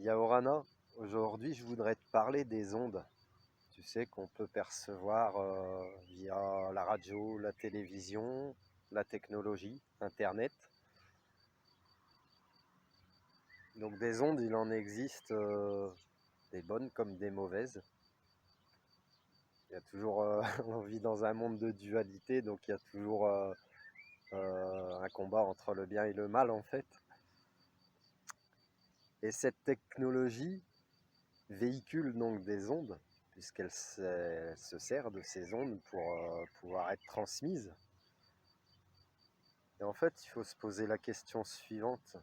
Yaorana, aujourd'hui je voudrais te parler des ondes. Tu sais qu'on peut percevoir via la radio, la télévision, la technologie, Internet. Donc des ondes, il en existe des bonnes comme des mauvaises. Il y a toujours, on vit dans un monde de dualité, donc il y a toujours un combat entre le bien et le mal en fait. Et cette technologie véhicule donc des ondes, puisqu'elle se sert de ces ondes pour pouvoir être transmise. Et en fait, il faut se poser la question suivante.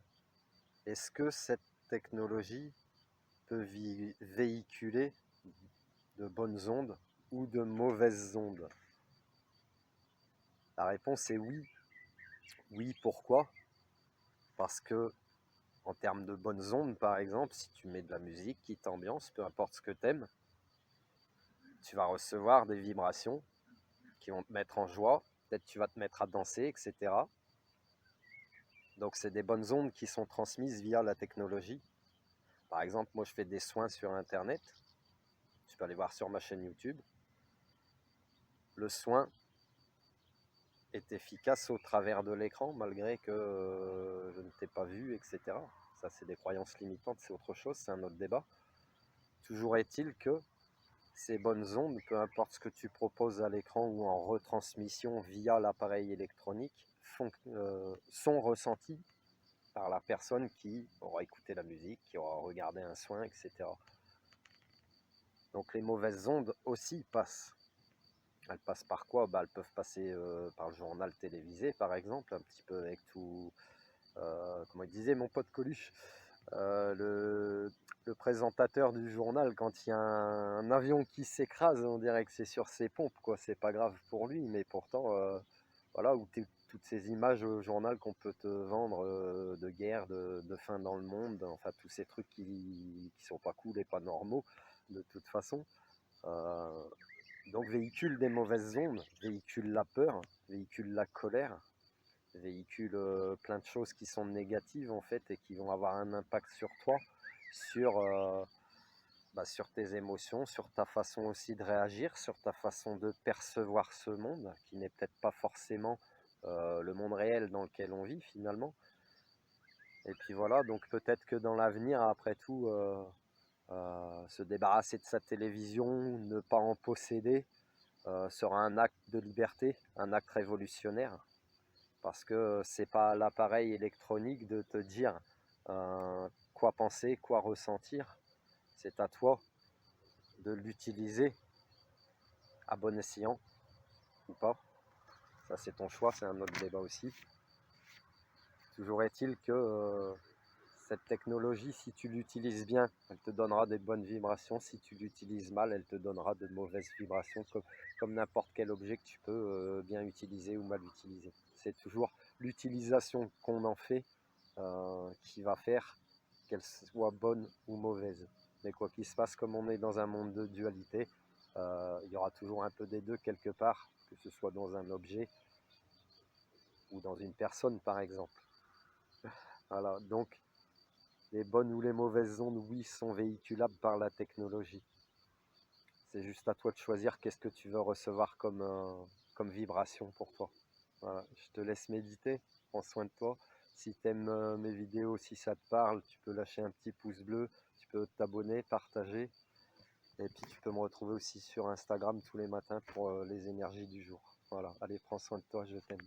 Est-ce que cette technologie peut véhiculer de bonnes ondes ou de mauvaises ondes? La réponse est oui. Oui, pourquoi? Parce que en termes de bonnes ondes, par exemple, si tu mets de la musique qui t'ambiance, peu importe ce que t'aimes, tu vas recevoir des vibrations qui vont te mettre en joie, peut-être tu vas te mettre à danser, etc. Donc c'est des bonnes ondes qui sont transmises via la technologie. Par exemple, moi je fais des soins sur Internet, tu peux aller voir sur ma chaîne YouTube. Le soin est efficace au travers de l'écran, malgré que je ne t'ai pas vu, etc. Ça c'est des croyances limitantes, c'est autre chose, c'est un autre débat. Toujours est-il que ces bonnes ondes, peu importe ce que tu proposes à l'écran ou en retransmission via l'appareil électronique, sont ressenties par la personne qui aura écouté la musique, qui aura regardé un soin, etc. Donc les mauvaises ondes aussi passent. Elles passent par quoi? Elles peuvent passer par le journal télévisé, par exemple, un petit peu avec tout, comment il disait mon pote Coluche, le présentateur du journal, quand il y a un avion qui s'écrase, on dirait que c'est sur ses pompes, quoi. C'est pas grave pour lui, mais pourtant, voilà, où toutes ces images au journal qu'on peut te vendre de guerre, de faim dans le monde, enfin tous ces trucs qui sont pas cool et pas normaux de toute façon. Euh, donc véhicule des mauvaises ondes, véhicule la peur, véhicule la colère, véhicule plein de choses qui sont négatives en fait et qui vont avoir un impact sur toi, sur, sur tes émotions, sur ta façon aussi de réagir, sur ta façon de percevoir ce monde qui n'est peut-être pas forcément le monde réel dans lequel on vit finalement. Et puis voilà, donc peut-être que dans l'avenir, après tout, se débarrasser de sa télévision, ne pas en posséder, sera un acte de liberté, un acte révolutionnaire, parce que c'est pas à l'appareil électronique de te dire quoi penser, quoi ressentir, c'est à toi de l'utiliser à bon escient ou pas. Ça c'est ton choix, c'est un autre débat aussi. Toujours est-il que cette technologie, si tu l'utilises bien, elle te donnera des bonnes vibrations. Si tu l'utilises mal, elle te donnera de mauvaises vibrations, comme n'importe quel objet que tu peux bien utiliser ou mal utiliser. C'est toujours l'utilisation qu'on en fait qui va faire qu'elle soit bonne ou mauvaise. Mais quoi qu'il se passe, comme on est dans un monde de dualité, il y aura toujours un peu des deux quelque part, que ce soit dans un objet ou dans une personne par exemple. Voilà, donc les bonnes ou les mauvaises ondes, oui, sont véhiculables par la technologie. C'est juste à toi de choisir qu'est-ce que tu veux recevoir comme vibration pour toi. Voilà, je te laisse méditer, prends soin de toi. Si tu aimes mes vidéos, si ça te parle, tu peux lâcher un petit pouce bleu, tu peux t'abonner, partager. Et puis tu peux me retrouver aussi sur Instagram tous les matins pour les énergies du jour. Voilà, allez, prends soin de toi, je t'aime.